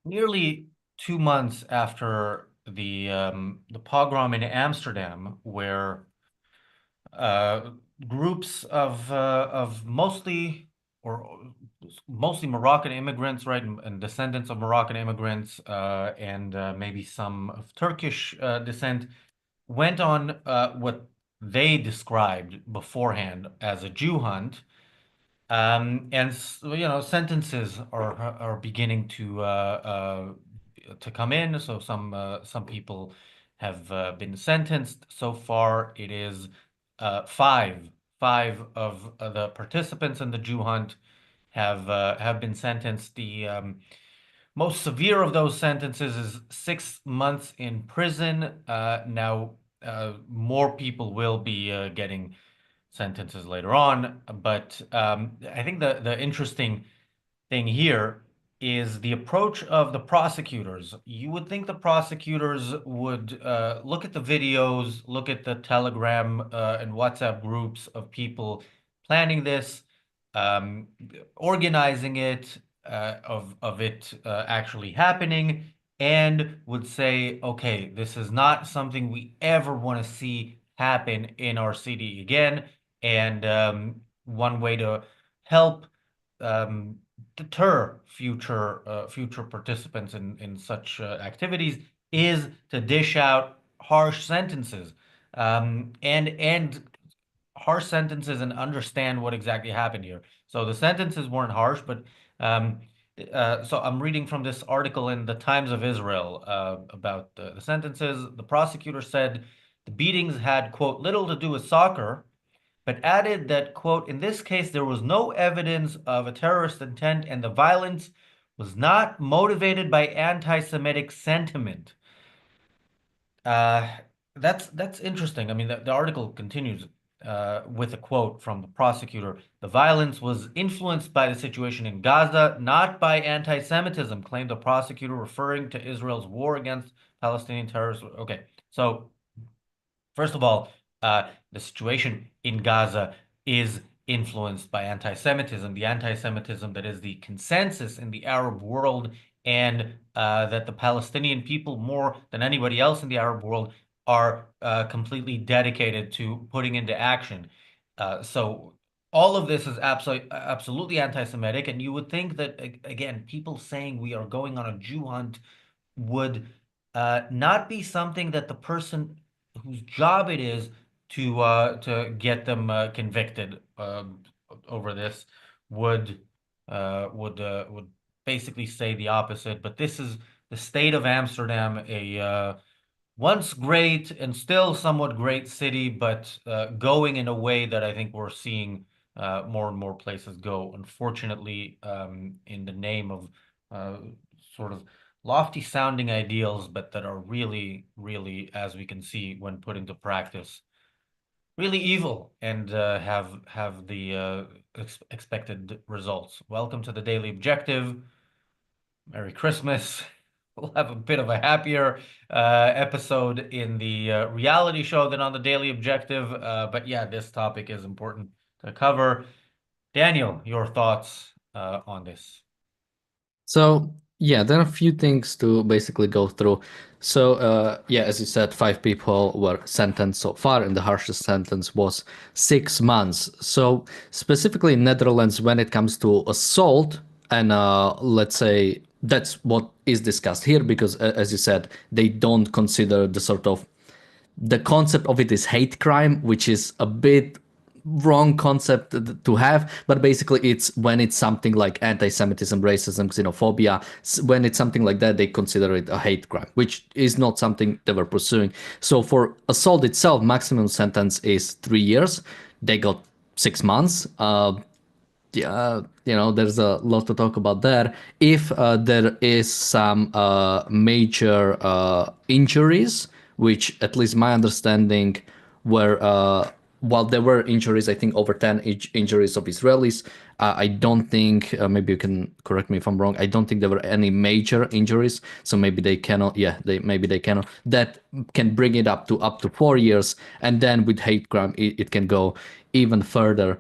nearly 2 months after the pogrom in Amsterdam, where uh, groups of mostly Moroccan immigrants, right, and descendants of Moroccan immigrants, and maybe some of Turkish descent, went on what they described beforehand as a Jew hunt. Sentences are beginning to come in. So some people have been sentenced. So far, it is five of the participants in the Jew hunt have been sentenced. The most severe of those sentences is 6 months in prison. Now, more people will be getting sentences later on. But I think the interesting thing here is the approach of the prosecutors. You would think the prosecutors would look at the videos, look at the Telegram and WhatsApp groups of people planning this, um, organizing it, of it actually happening, and would say, okay, this is not something we ever want to see happen in our city again. And one way to help um, deter future participants in such activities is to dish out harsh sentences, and harsh sentences, and understand what exactly happened here. So the sentences weren't harsh, but um, so I'm reading from this article in the Times of Israel about the sentences. The prosecutor said the beatings had, quote, little to do with soccer, but added that, quote, in this case, there was no evidence of a terrorist intent and the violence was not motivated by anti-Semitic sentiment. Uh, that's interesting. I mean, the article continues with a quote from the prosecutor. The violence was influenced by the situation in Gaza, not by anti-Semitism, claimed the prosecutor, referring to Israel's war against Palestinian terrorists. Okay, so first of all, the situation in Gaza is influenced by anti-Semitism, the anti-Semitism that is the consensus in the Arab world, and that the Palestinian people, more than anybody else in the Arab world, are completely dedicated to putting into action. So all of this is absolutely anti-Semitic, and you would think that, again, people saying we are going on a Jew hunt would not be something that the person whose job it is to get them convicted over this would would basically say the opposite. But this is the state of Amsterdam, a once great and still somewhat great city, but going in a way that I think we're seeing more and more places go, unfortunately, in the name of uh, sort of lofty sounding ideals, but that are really, really, as we can see when put into practice, really evil, and have the expected results. Welcome to the Daily Objective. Merry Christmas. We'll have a bit of a happier episode in the reality show than on the Daily Objective. But yeah, this topic is important to cover. Daniel, your thoughts on this? So yeah, there are a few things to basically go through. So yeah, as you said, 5 people were sentenced so far, and the harshest sentence was 6 months. So specifically in Netherlands, when it comes to assault, and let's say that's what is discussed here, because as you said, they don't consider the concept of it is hate crime, which is a bit wrong concept to have, but basically it's when it's something like anti-Semitism, racism, xenophobia. When it's something like that, they consider it a hate crime, which is not something they were pursuing. So for assault itself, maximum sentence is 3 years. They got 6 months. Yeah, there's a lot to talk about there. If there is some major injuries, which at least my understanding were, while there were injuries, I think over 10 injuries of Israelis. I don't think, maybe you can correct me if I'm wrong. I don't think there were any major injuries, so maybe they cannot. Yeah, maybe they cannot. That can bring it up to 4 years, and then with hate crime, it can go even further.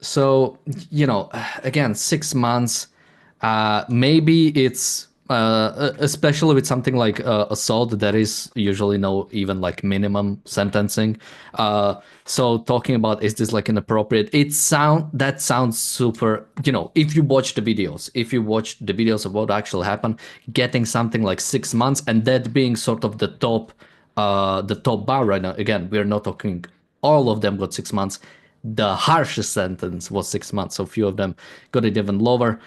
So again, 6 months. Maybe it's Especially with something like assault, there is usually no even like minimum sentencing. So talking about is this like inappropriate? That sounds super. If you watch the videos, of what actually happened, getting something like 6 months, and that being sort of the top bar right now. Again, we're not talking all of them got 6 months. The harshest sentence was 6 months, so few of them got it even lower.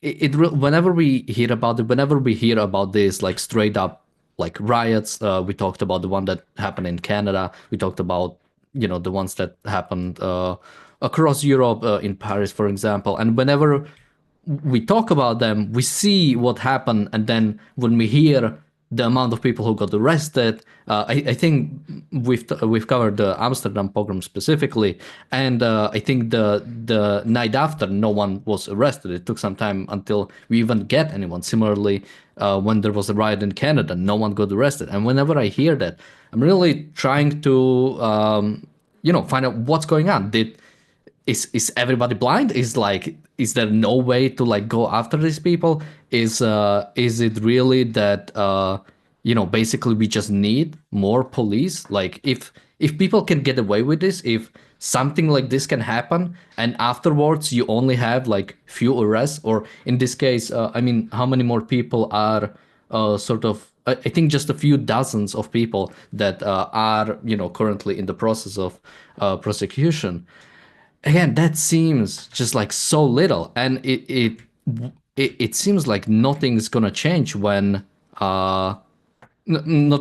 Whenever we hear about it, whenever we hear about this like straight up like riots, we talked about the one that happened in Canada. We talked about the ones that happened across Europe, in Paris, for example. And whenever we talk about them, we see what happened, and then when we hear the amount of people who got arrested, I think we've covered the Amsterdam pogrom specifically, and I think the night after, no one was arrested. It took some time until we even get anyone. Similarly, when there was a riot in Canada, no one got arrested. And whenever I hear that, I'm really trying to find out what's going on. Is everybody blind? Is there no way to like go after these people? Is it really that basically we just need more police? Like if people can get away with this, if something like this can happen, and afterwards you only have like few arrests, or in this case, I mean, how many more people are sort of I think just a few dozens of people that are currently in the process of prosecution. Again, that seems just like so little, and it seems like nothing's gonna change when not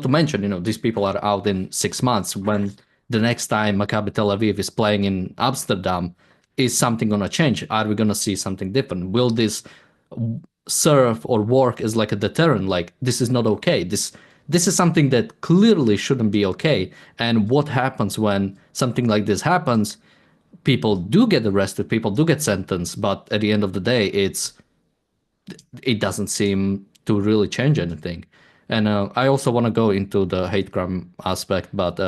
to mention, these people are out in 6 months. When the next time Maccabi Tel Aviv is playing in Amsterdam, is something gonna change? Are we gonna see something different? Will this serve or work as like a deterrent? Like, this is not okay. This is something that clearly shouldn't be okay. And what happens when something like this happens? People do get arrested, people do get sentenced, but at the end of the day, it doesn't seem to really change anything. And I also want to go into the hate crime aspect, but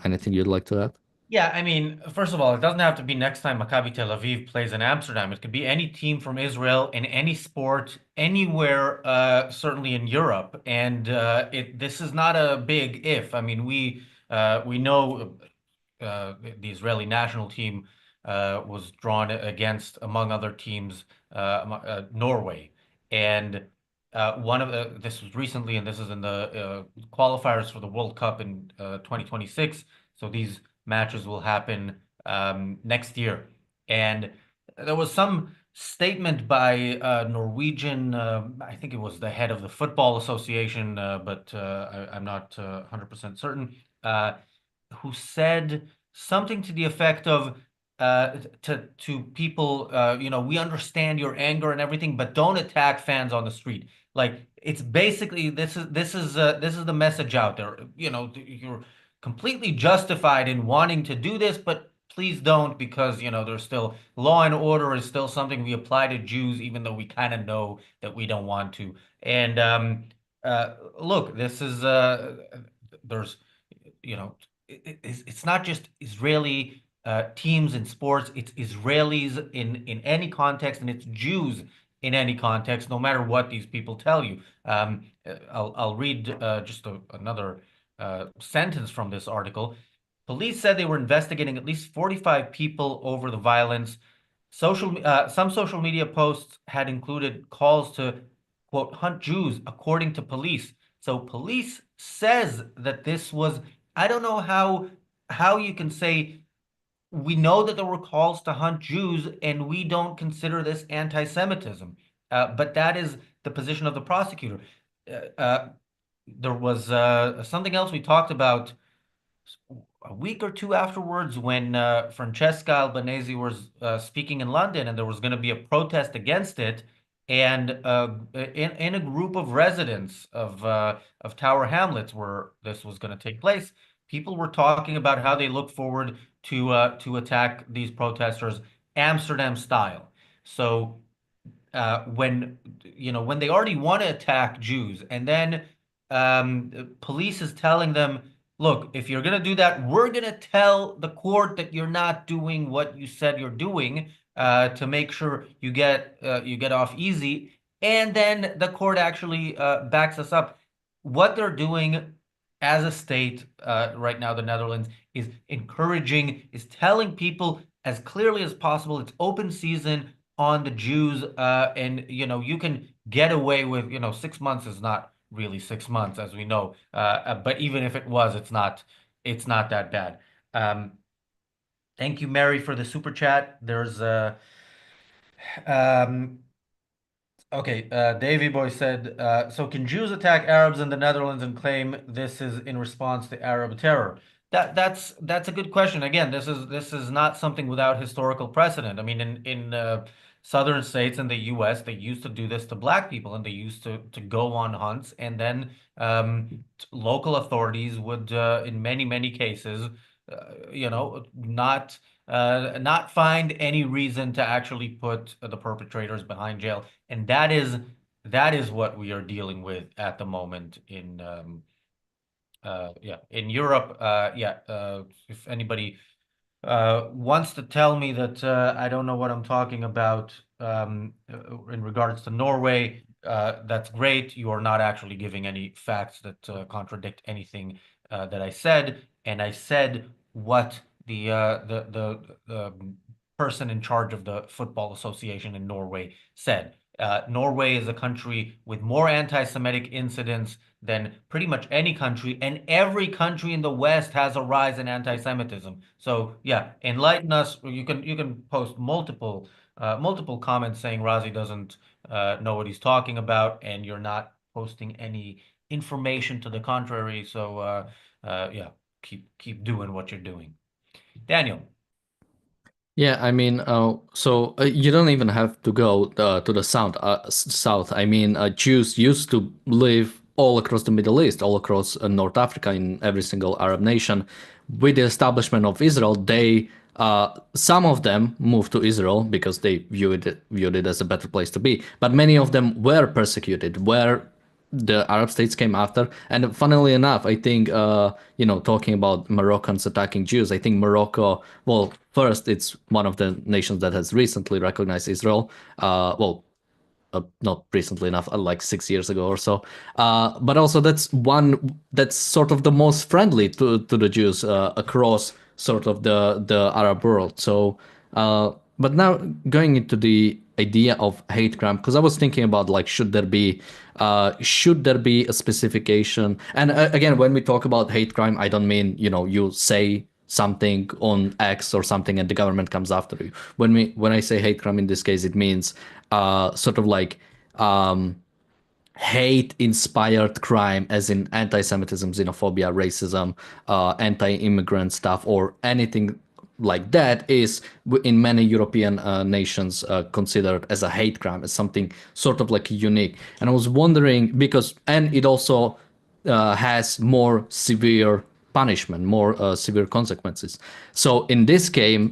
anything you'd like to add? Yeah, I mean, first of all, it doesn't have to be next time Maccabi Tel Aviv plays in Amsterdam. It could be any team from Israel in any sport, anywhere, certainly in Europe. And this is not a big if. I mean, we know the Israeli national team was drawn against, among other teams, Norway. And this was recently, and this is in the qualifiers for the World Cup in 2026. So these matches will happen next year. And there was some statement by Norwegian, I think it was the head of the Football Association, but I'm not 100% certain, who said something to the effect of to people, we understand your anger and everything, but don't attack fans on the street. Like, it's basically this is the message out there. You're completely justified in wanting to do this, but please don't, because there's still law and order is still something we apply to Jews, even though we kind of know that we don't want to. And look, this is there's it's not just Israeli teams in sports. It's Israelis in any context, and it's Jews in any context, no matter what these people tell you. I'll read just another sentence from this article. Police said they were investigating at least 45 people over the violence. Some social media posts had included calls to, quote, hunt Jews, according to police. So police says that this was, I don't know how you can say we know that there were calls to hunt Jews and we don't consider this anti-Semitism. But that is the position of the prosecutor. There was something else we talked about a week or two afterwards when Francesca Albanese was speaking in London, and there was going to be a protest against it. And in a group of residents of Tower Hamlets where this was going to take place, people were talking about how they look forward to attack these protesters Amsterdam style. So when they already want to attack Jews, and then police is telling them, look, if you're going to do that, we're going to tell the court that you're not doing what you said you're doing to make sure you get off easy. And then the court actually backs us up. What they're doing as a state right now, the Netherlands, is encouraging, is telling people as clearly as possible it's open season on the Jews, and you can get away with 6 months is not really 6 months, as we know, but even if it was, it's not that bad. Um, Thank you, Mary, for the super chat. There's um, Okay, Davy Boy said, so can Jews attack Arabs in the Netherlands and claim this is in response to Arab terror? That's a good question. Again, this is not something without historical precedent. I mean, in southern states in the U.S., they used to do this to black people, and they used to go on hunts, and then local authorities would, in many cases, not find any reason to actually put the perpetrators behind jail. And that is what we are dealing with at the moment in Europe. If anybody wants to tell me that I don't know what I'm talking about in regards to Norway, that's great. You are not actually giving any facts that contradict anything that I said, and I said what the person in charge of the Football Association in Norway said. Norway is a country with more anti-Semitic incidents than pretty much any country, and every country in the West has a rise in anti-Semitism. So yeah, enlighten us. You can post multiple comments saying Razi doesn't know what he's talking about, and you're not posting any information to the contrary. So yeah, keep doing what you're doing. Daniel. Yeah, I mean, you don't even have to go to the south. I mean, Jews used to live all across the Middle East, all across North Africa, in every single Arab nation. With the establishment of Israel, some of them moved to Israel because they viewed it as a better place to be. But many of them were persecuted, where the Arab states came after. And funnily enough, I think, talking about Moroccans attacking Jews, I think Morocco, well, first, it's one of the nations that has recently recognized Israel. Not recently enough, like 6 years ago or so. But also that's sort of the most friendly to the Jews across sort of the Arab world. So, but now going into the idea of hate crime, because I was thinking about like should there be a specification? And again, when we talk about hate crime, I don't mean you say something on X or something and the government comes after you. When I say hate crime in this case, it means sort of like hate-inspired crime, as in anti-Semitism, xenophobia, racism, anti-immigrant stuff, or anything like that is in many European nations considered as a hate crime, as something sort of like unique. And I was wondering and it also has more severe punishment, more severe consequences. So in this case,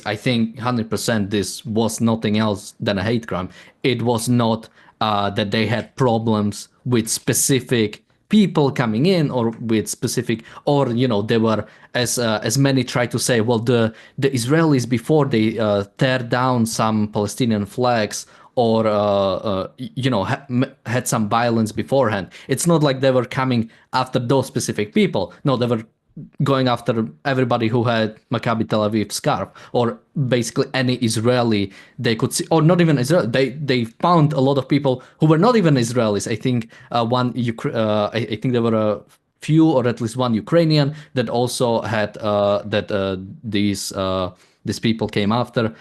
I think 100% this was nothing else than a hate crime. It was not that they had problems with specific people coming in, or with specific, or they were, as many try to say, well, the Israelis, before they tear down some Palestinian flags, or had some violence beforehand. It's not like they were coming after those specific people. No, they were going after everybody who had Maccabi Tel Aviv scarf, or basically any Israeli they could see, or not even Israel. They found a lot of people who were not even Israelis. I think I think there were a few, or at least one Ukrainian that also had these people came after.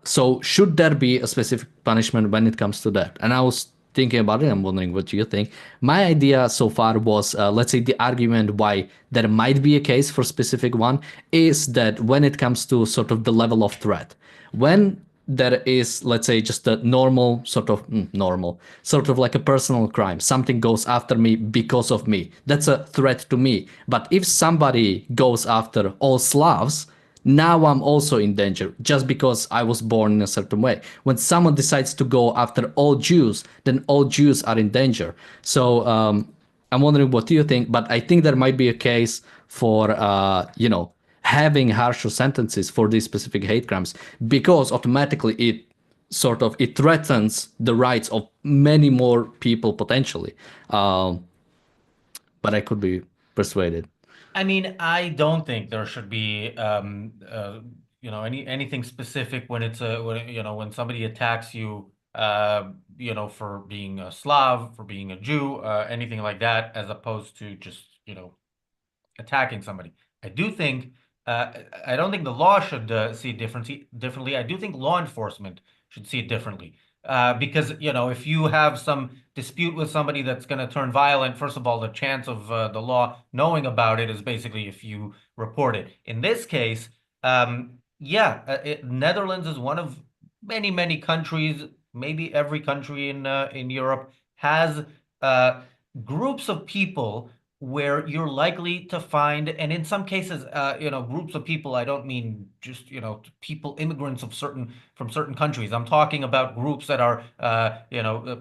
So should there be a specific punishment when it comes to that? And I was thinking about it. I'm wondering what you think. My idea so far was, let's say, the argument why there might be a case for specific one is that when it comes to sort of the level of threat, when there is, let's say, just a normal, sort of like a personal crime, something goes after me because of me, that's a threat to me. But if somebody goes after all Slavs, now I'm also in danger just because I was born in a certain way. When someone decides to go after all Jews, then all Jews are in danger. So I'm wondering what you think, but I think there might be a case for, having harsher sentences for these specific hate crimes, because automatically sort of it threatens the rights of many more people potentially. Um, but I could be persuaded. I mean, I don't think there should be, anything specific when it's when somebody attacks you, for being a Slav, for being a Jew, anything like that, as opposed to just, attacking somebody. I do think I don't think the law should see it differently. I do think law enforcement should see it differently. Because, if you have some dispute with somebody that's going to turn violent, first of all, the chance of the law knowing about it is basically if you report it. In this case, yeah, Netherlands is one of many, many countries, maybe every country in Europe has uh, groups of people where you're likely to find, and in some cases, groups of people, I don't mean just, people, immigrants from certain countries. I'm talking about groups that are,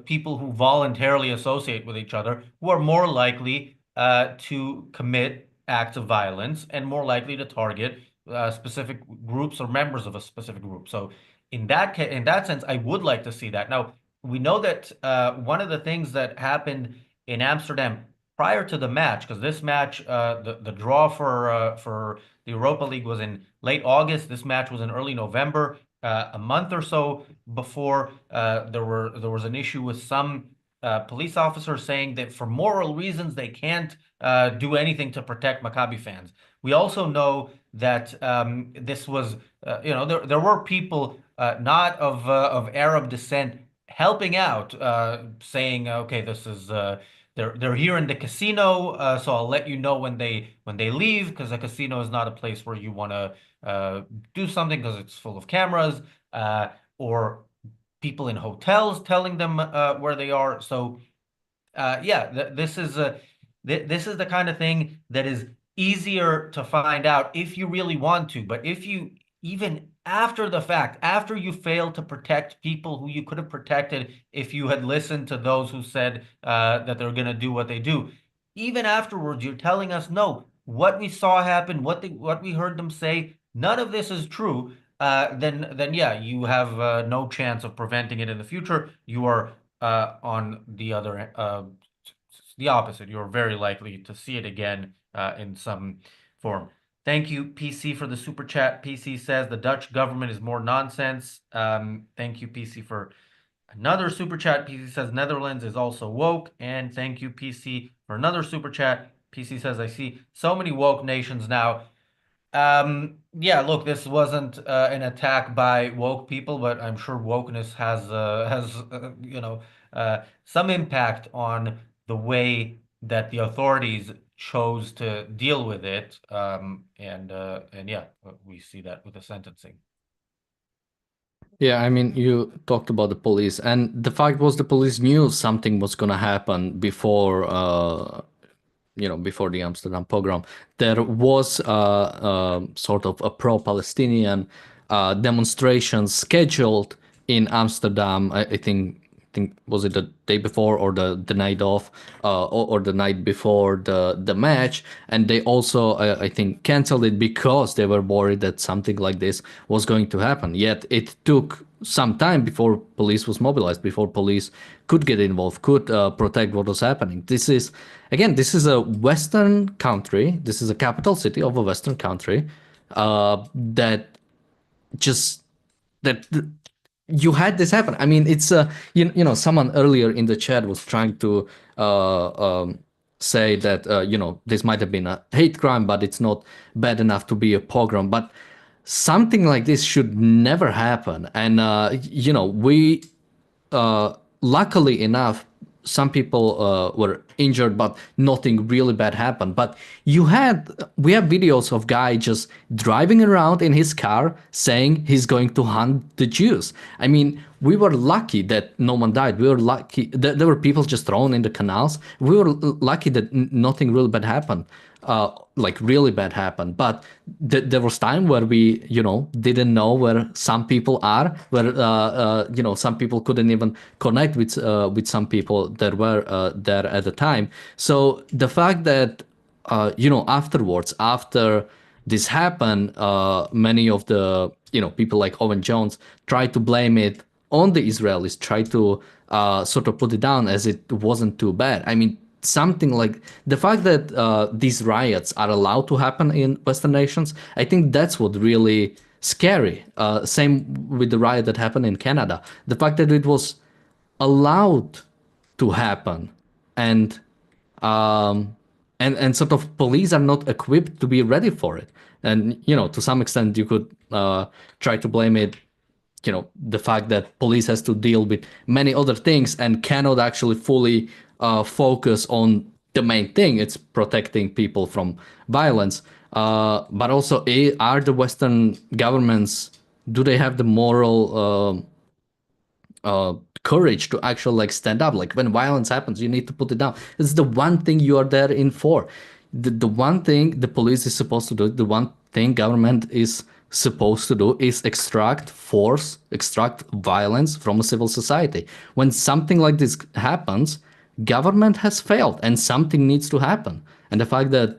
people who voluntarily associate with each other, who are more likely to commit acts of violence and more likely to target specific groups or members of a specific group. So in that sense, I would like to see that. Now, we know that one of the things that happened in Amsterdam prior to the match, because this match, the draw for the Europa League was in late August. This match was in early November. A month or so before, there was an issue with some police officers saying that for moral reasons they can't do anything to protect Maccabi fans. We also know that this was, there were people not of Arab descent helping out, saying, okay, this is. They're here in the casino, so I'll let you know when they leave, because a casino is not a place where you want to do something because it's full of cameras, or people in hotels telling them where they are. So yeah, this is the kind of thing that is easier to find out if you really want to. But if you, even after the fact, after you fail to protect people who you could have protected if you had listened to those who said that they're going to do what they do, even afterwards, you're telling us no, what we saw happen, what we heard them say, none of this is true. Then yeah, you have no chance of preventing it in the future. You are on the opposite. You're very likely to see it again in some form. Thank you, PC, for the super chat. PC says the Dutch government is more nonsense. Thank you, PC, for another super chat. PC says Netherlands is also woke. And thank you, PC, for another super chat. PC says, I see so many woke nations now. Yeah, look, this wasn't an attack by woke people, but I'm sure wokeness has some impact on the way that the authorities chose to deal with it. And yeah, we see that with the sentencing. Yeah, I mean, you talked about the police, and the fact was the police knew something was going to happen before, before the Amsterdam pogrom. There was sort of a pro-Palestinian demonstration scheduled in Amsterdam. I think was it the day before or the night off, or the night before the match, and they also I think canceled it because they were worried that something like this was going to happen. Yet it took some time before police was mobilized, before police could get involved, could protect what was happening. This is a Western country. This is a capital city of a Western country that just that you had this happen. I mean, it's someone earlier in the chat was trying to say that this might have been a hate crime, but it's not bad enough to be a pogrom. But something like this should never happen. And we luckily enough, some people were injured, but nothing really bad happened. But we have videos of guy just driving around in his car saying he's going to hunt the Jews. I mean, we were lucky that no one died. We were lucky that there were people just thrown in the canals. We were lucky that nothing really bad happened. Like really bad happened. But there was time where we, didn't know where some people are, where some people couldn't even connect with some people that were there at the time. So the fact that afterwards, after this happened, many of the people like Owen Jones tried to blame it on the Israelis try to sort of put it down as it wasn't too bad. I mean, something like the fact that these riots are allowed to happen in Western nations, I think that's what really scary. Same with the riot that happened in Canada. The fact that it was allowed to happen, and um, and sort of police are not equipped to be ready for it. And to some extent, you could try to blame it, the fact that police has to deal with many other things and cannot actually fully focus on the main thing. It's protecting people from violence. But also, are the Western governments, do they have the moral courage to actually like stand up? Like when violence happens, you need to put it down. It's the one thing you are there in for. The one thing the police is supposed to do, the one thing government is supposed to do is extract force, extract violence from a civil society. When something like this happens, government has failed and something needs to happen. And the fact that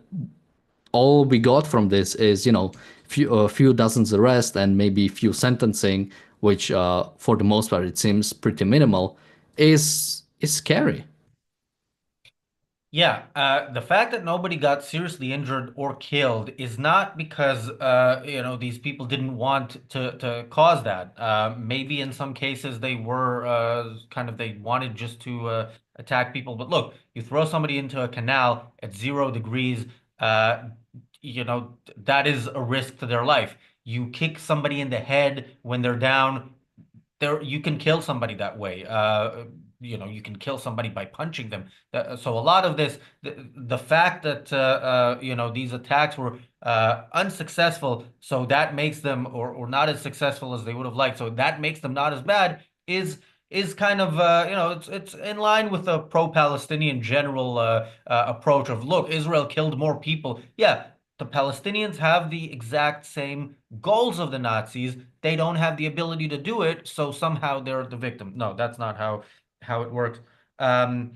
all we got from this is, a few dozens arrests and maybe a few sentencing, which for the most part it seems pretty minimal, is scary. Yeah, the fact that nobody got seriously injured or killed is not because these people didn't want to cause that. Maybe in some cases they were they wanted just to attack people. But look, you throw somebody into a canal at 0 degrees, uh, that is a risk to their life. You kick somebody in the head when they're down, there you can kill somebody that way. You can kill somebody by punching them. So a lot of this, the fact that these attacks were unsuccessful, so that makes them or not as successful as they would have liked, so that makes them not as bad, is kind of it's in line with the pro-Palestinian general approach of, look, Israel killed more people. Yeah, the Palestinians have the exact same goals of the Nazis. They don't have the ability to do it, so somehow they're the victim. No, that's not how it works. Um,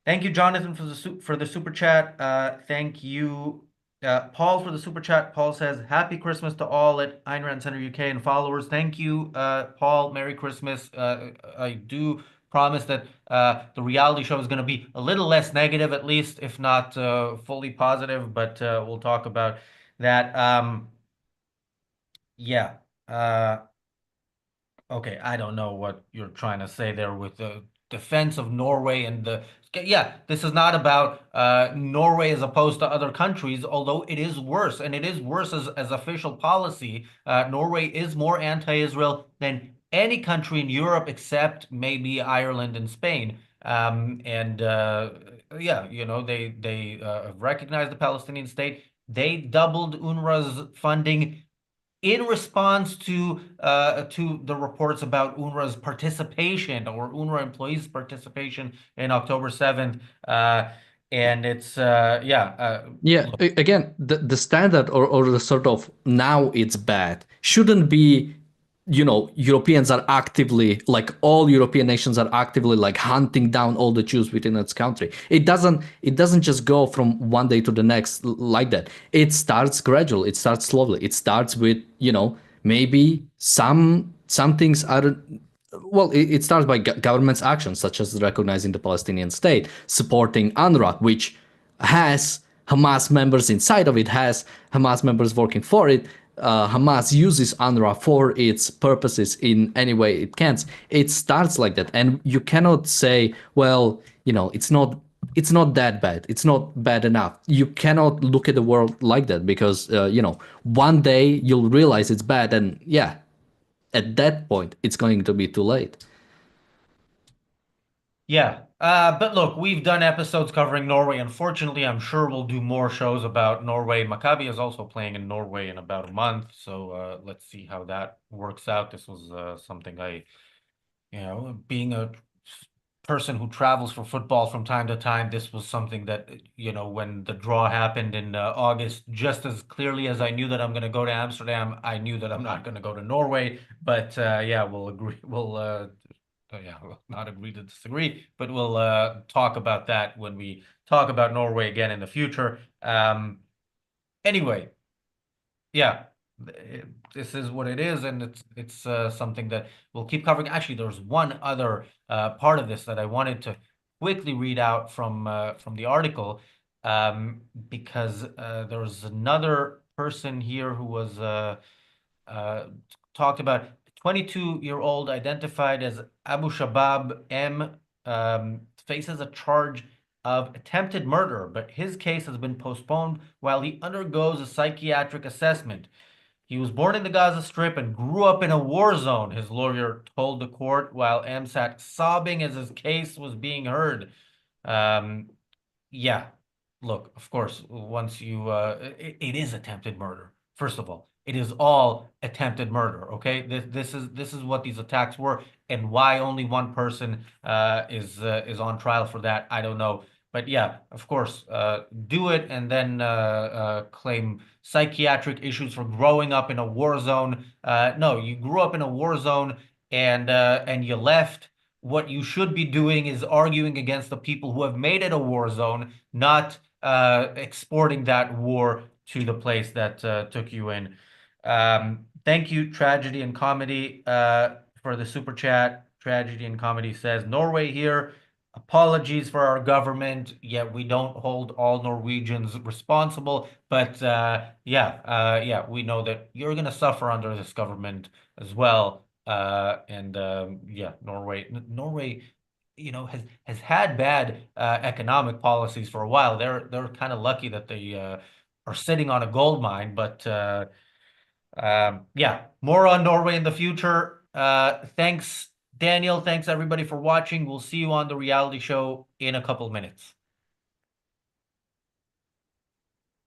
Thank you, Jonathan, for the super chat. Thank you, Paul, for the super chat. Paul says, "Happy Christmas to all at Ayn Rand Center UK and followers." Thank you, Paul. Merry Christmas. I do promise that the reality show is going to be a little less negative, at least, if not fully positive. But we'll talk about that. Yeah. Okay, I don't know what you're trying to say there with the defense of Norway and the yeah, this is not about Norway as opposed to other countries, although it is worse, and it is worse as official policy. Norway is more anti-Israel than any country in Europe except maybe Ireland and Spain. And yeah, they have recognized the Palestinian state. They doubled UNRWA's funding in response to the reports about UNRWA's participation or UNRWA employees' participation in October 7th. And it's Yeah, look, again, the standard or the sort of now it's bad shouldn't be, Europeans are actively, like all European nations are actively like hunting down all the Jews within its country. It doesn't just go from one day to the next like that. It starts gradual, it starts slowly. It starts with, maybe some things are, well, it starts by government's actions, such as recognizing the Palestinian state, supporting UNRWA, which has Hamas members inside of it, has Hamas members working for it. Hamas uses UNRWA for its purposes in any way it can. It starts like that, and you cannot say, well, it's not that bad. It's not bad enough. You cannot look at the world like that because one day you'll realize it's bad, and yeah, at that point it's going to be too late. yeah. But look, we've done episodes covering Norway. Unfortunately, I'm sure we'll do more shows about Norway. Maccabi is also playing in Norway in about a month, so let's see how that works out. This was something being a person who travels for football from time to time, this was something that, when the draw happened in August, just as clearly as I knew that I'm going to go to Amsterdam, I knew that I'm not going to go to Norway. But yeah, we'll agree. We'll not agree to disagree, but we'll talk about that when we talk about Norway again in the future. Anyway, yeah. this is what it is, and it's something that we'll keep covering. Actually, there's one other part of this that I wanted to quickly read out from the article, because there was another person here who was uh, talked about 22-year-old identified as Abu Shabab M, faces a charge of attempted murder, but his case has been postponed while he undergoes a psychiatric assessment. He was born in the Gaza Strip and grew up in a war zone, his lawyer told the court while M sat sobbing as his case was being heard. Um, yeah, look, of course, once you it is attempted murder. First of all, it is all attempted murder. Okay, this is what these attacks were, and why only one person is on trial for that, I don't know. But yeah, of course, do it and then claim psychiatric issues for growing up in a war zone. No, you grew up in a war zone and you left. What you should be doing is arguing against the people who have made it a war zone, not exporting that war to the place that took you in. Thank you, Tragedy and Comedy, for the super chat. Tragedy and Comedy says, Norway here. Apologies for our government, yet we don't hold all Norwegians responsible. But yeah, we know that you're going to suffer under this government as well. And yeah, Norway, has had bad economic policies for a while. They're kind of lucky that they are sitting on a gold mine. But yeah, more on Norway in the future. Thanks, Daniel. Thanks everybody for watching. We'll see you on the reality show in a couple minutes.